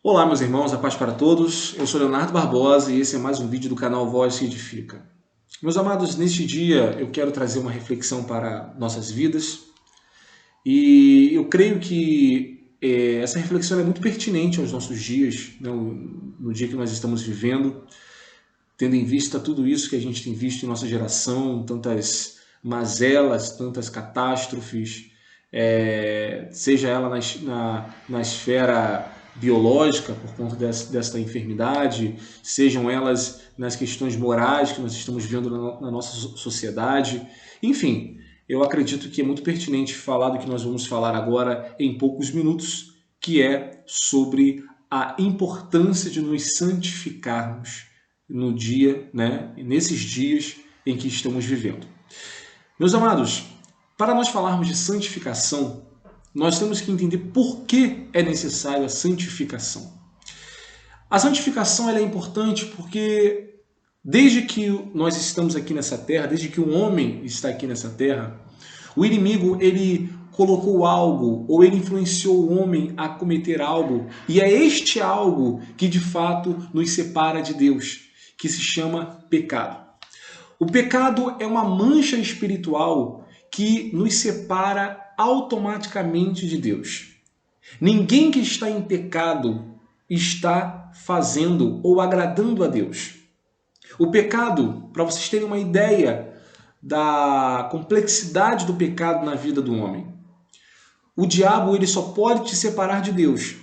Olá, meus irmãos, a paz para todos. Eu sou Leonardo Barbosa e esse é mais um vídeo do canal Voz que Edifica. Meus amados, neste dia eu quero trazer uma reflexão para nossas vidas e eu creio que essa reflexão é muito pertinente aos nossos dias, né, no dia que nós estamos vivendo, tendo em vista tudo isso que a gente tem visto em nossa geração, tantas mazelas, tantas catástrofes, seja ela na esfera biológica, por conta desta enfermidade, sejam elas nas questões morais que nós estamos vendo na nossa sociedade. Enfim, eu acredito que é muito pertinente falar do que nós vamos falar agora em poucos minutos, que é sobre a importância de nos santificarmos no dia, né, nesses dias em que estamos vivendo. Meus amados, para nós falarmos de santificação, nós temos que entender por que é necessário a santificação. A santificação ela é importante porque desde que nós estamos aqui nessa terra, desde que o homem está aqui nessa terra, o inimigo ele colocou algo ou ele influenciou o homem a cometer algo, e é este algo que de fato nos separa de Deus, que se chama pecado. O pecado é uma mancha espiritual que nos separa automaticamente de Deus. Ninguém que está em pecado está fazendo ou agradando a Deus. O pecado, para vocês terem uma ideia da complexidade do pecado na vida do homem, o diabo ele só pode te separar de Deus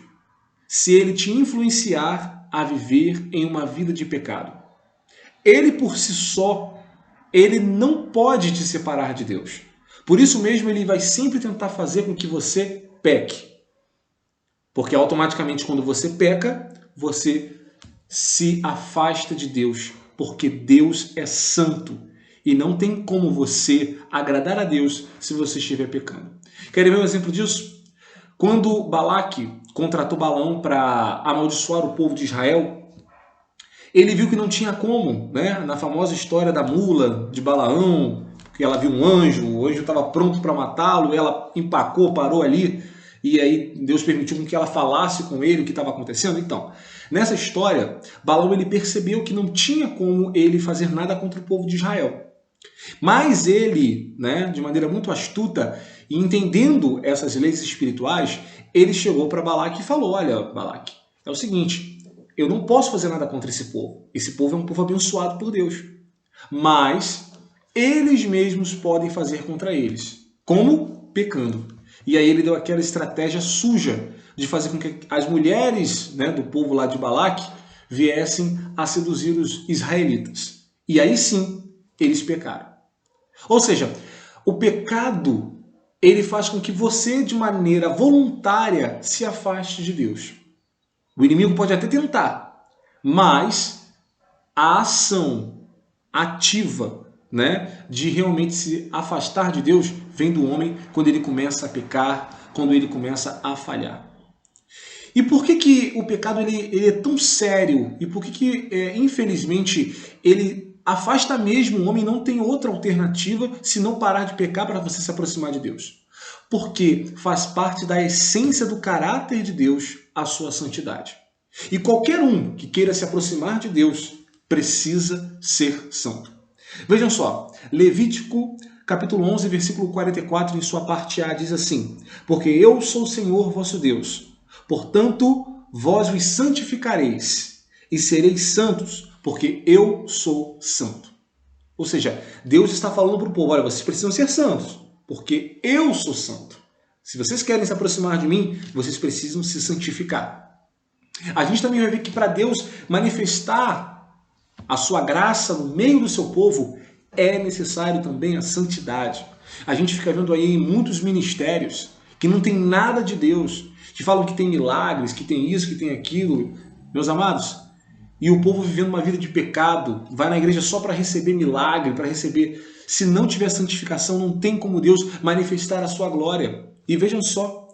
se ele te influenciar a viver em uma vida de pecado. Ele por si só, ele não pode te separar de Deus. Por isso mesmo ele vai sempre tentar fazer com que você peque. Porque automaticamente quando você peca, você se afasta de Deus. Porque Deus é santo. E não tem como você agradar a Deus se você estiver pecando. Querem ver um exemplo disso? Quando Balaque contratou Balaão para amaldiçoar o povo de Israel, ele viu que não tinha como, né? Na famosa história da mula de Balaão, que ela viu um anjo, o anjo estava pronto para matá-lo, ela empacou, parou ali, e aí Deus permitiu que ela falasse com ele o que estava acontecendo. Então, nessa história, Balaão ele percebeu que não tinha como ele fazer nada contra o povo de Israel. Mas ele, né, de maneira muito astuta, e entendendo essas leis espirituais, ele chegou para Balaque e falou: olha, Balaque, é o seguinte, eu não posso fazer nada contra esse povo. Esse povo é um povo abençoado por Deus. Mas eles mesmos podem fazer contra eles. Como? Pecando. E aí ele deu aquela estratégia suja de fazer com que as mulheres, né, do povo lá de Balaque viessem a seduzir os israelitas. E aí sim, eles pecaram. Ou seja, o pecado ele faz com que você, de maneira voluntária, se afaste de Deus. O inimigo pode até tentar, mas a ação ativa, né, de realmente se afastar de Deus vem do homem quando ele começa a pecar, quando ele começa a falhar. E por que o pecado ele é tão sério? E por que infelizmente, ele afasta mesmo o homem, não tem outra alternativa se não parar de pecar para você se aproximar de Deus? Porque faz parte da essência do caráter de Deus a sua santidade. E qualquer um que queira se aproximar de Deus precisa ser santo. Vejam só, Levítico capítulo 11, versículo 44, em sua parte A, diz assim: porque eu sou o Senhor vosso Deus, portanto vós os santificareis e sereis santos, porque eu sou santo. Ou seja, Deus está falando para o povo: olha, vocês precisam ser santos, porque eu sou santo. Se vocês querem se aproximar de mim, vocês precisam se santificar. A gente também vai ver que para Deus manifestar a sua graça no meio do seu povo, é necessário também a santidade. A gente fica vendo aí em muitos ministérios que não tem nada de Deus, que falam que tem milagres, que tem isso, que tem aquilo. Meus amados, e o povo vivendo uma vida de pecado, vai na igreja só para receber milagre, para receber. Se não tiver santificação, não tem como Deus manifestar a sua glória. E vejam só,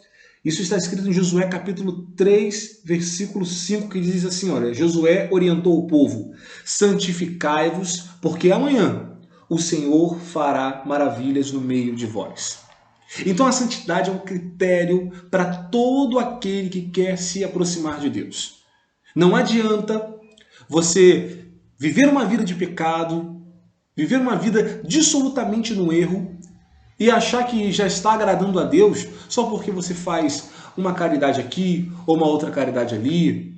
isso está escrito em Josué capítulo 3, versículo 5, que diz assim, olha, Josué orientou o povo: santificai-vos, porque amanhã o Senhor fará maravilhas no meio de vós. Então a santidade é um critério para todo aquele que quer se aproximar de Deus. Não adianta você viver uma vida de pecado, viver uma vida dissolutamente no erro e achar que já está agradando a Deus só porque você faz uma caridade aqui ou uma outra caridade ali,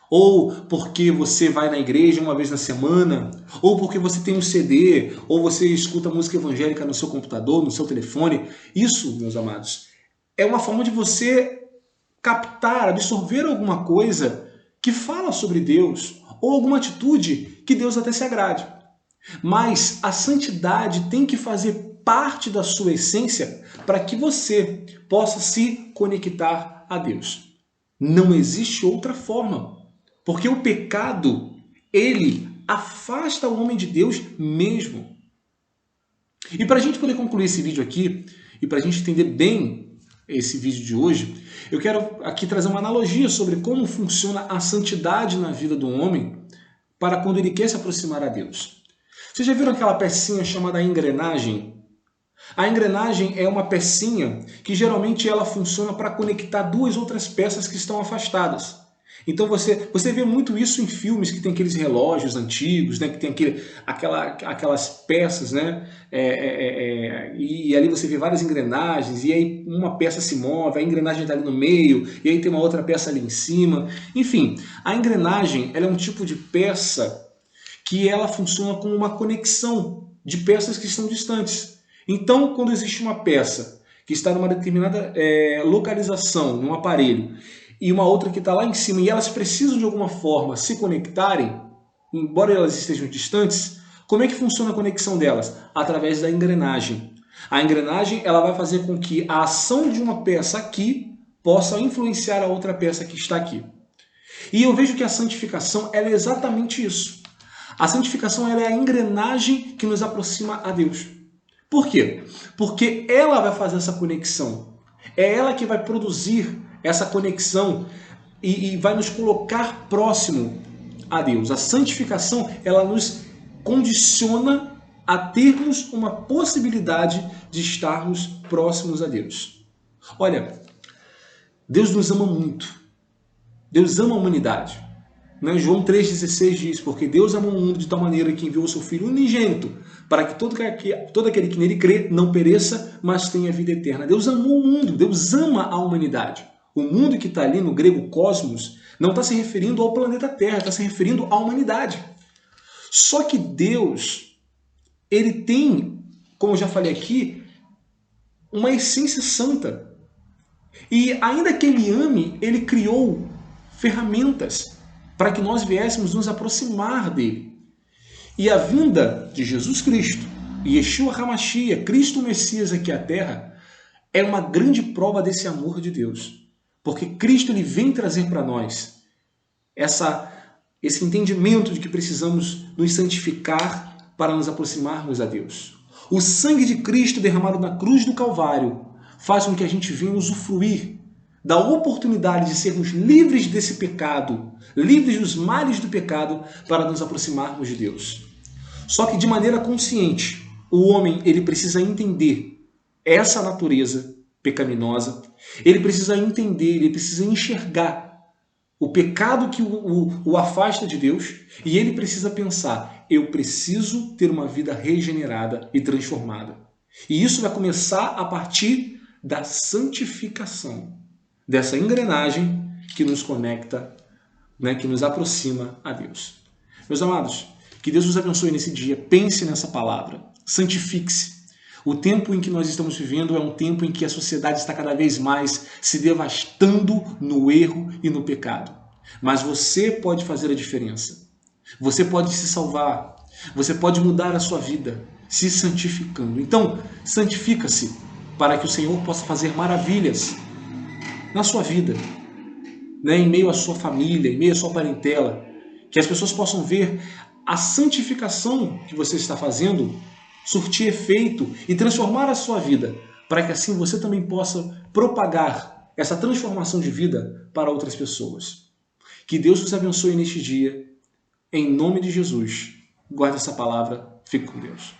ou porque você vai na igreja uma vez na semana, ou porque você tem um CD, ou você escuta música evangélica no seu computador, no seu telefone. Isso, meus amados, é uma forma de você captar, absorver alguma coisa que fala sobre Deus, ou alguma atitude que Deus até se agrade. Mas a santidade tem que fazer parte da sua essência para que você possa se conectar a Deus. Não existe outra forma. Porque o pecado, ele afasta o homem de Deus mesmo. E para a gente poder concluir esse vídeo aqui, e para a gente entender bem esse vídeo de hoje, eu quero aqui trazer uma analogia sobre como funciona a santidade na vida do homem para quando ele quer se aproximar a Deus. Vocês já viram aquela pecinha chamada engrenagem? A engrenagem é uma pecinha que geralmente ela funciona para conectar duas outras peças que estão afastadas. Então você vê muito isso em filmes que tem aqueles relógios antigos, né, que tem aquelas peças, né, e ali você vê várias engrenagens, e aí uma peça se move, a engrenagem está ali no meio, e aí tem uma outra peça ali em cima. Enfim, a engrenagem ela é um tipo de peça que ela funciona como uma conexão de peças que estão distantes. Então, quando existe uma peça que está numa determinada localização, num aparelho, e uma outra que está lá em cima, e elas precisam de alguma forma se conectarem, embora elas estejam distantes, como é que funciona a conexão delas? Através da engrenagem. A engrenagem ela vai fazer com que a ação de uma peça aqui possa influenciar a outra peça que está aqui. E eu vejo que a santificação ela é exatamente isso. A santificação ela é a engrenagem que nos aproxima a Deus. Por quê? Porque ela vai fazer essa conexão. É ela que vai produzir essa conexão e vai nos colocar próximo a Deus. A santificação, ela nos condiciona a termos uma possibilidade de estarmos próximos a Deus. Olha, Deus nos ama muito. Deus ama a humanidade. Né? João 3,16 diz, porque Deus amou o mundo de tal maneira que enviou o seu Filho unigênito, para que todo aquele que nele crê não pereça, mas tenha vida eterna. Deus amou o mundo, Deus ama a humanidade. O mundo que está ali no grego cosmos não está se referindo ao planeta Terra, está se referindo à humanidade. Só que Deus, ele tem, como eu já falei aqui, uma essência santa. E ainda que ele ame, ele criou ferramentas para que nós viéssemos nos aproximar dele. E a vinda de Jesus Cristo, Yeshua HaMashiach, Cristo Messias aqui à Terra, é uma grande prova desse amor de Deus. Porque Cristo ele vem trazer para nós esse entendimento de que precisamos nos santificar para nos aproximarmos a Deus. O sangue de Cristo derramado na cruz do Calvário faz com que a gente venha usufruir da oportunidade de sermos livres desse pecado, livres dos males do pecado, para nos aproximarmos de Deus. Só que de maneira consciente, o homem ele precisa entender essa natureza pecaminosa, ele precisa entender, ele precisa enxergar o pecado que o afasta de Deus, e ele precisa pensar, eu preciso ter uma vida regenerada e transformada. E isso vai começar a partir da santificação, dessa engrenagem que nos conecta, né, que nos aproxima a Deus. Meus amados, que Deus os abençoe nesse dia, pense nessa palavra, santifique-se. O tempo em que nós estamos vivendo é um tempo em que a sociedade está cada vez mais se devastando no erro e no pecado. Mas você pode fazer a diferença. Você pode se salvar. Você pode mudar a sua vida se santificando. Então, santifica-se para que o Senhor possa fazer maravilhas na sua vida, né? Em meio à sua família, em meio à sua parentela. Que as pessoas possam ver a santificação que você está fazendo surtir efeito e transformar a sua vida, para que assim você também possa propagar essa transformação de vida para outras pessoas. Que Deus os abençoe neste dia, em nome de Jesus. Guarde essa palavra, fique com Deus.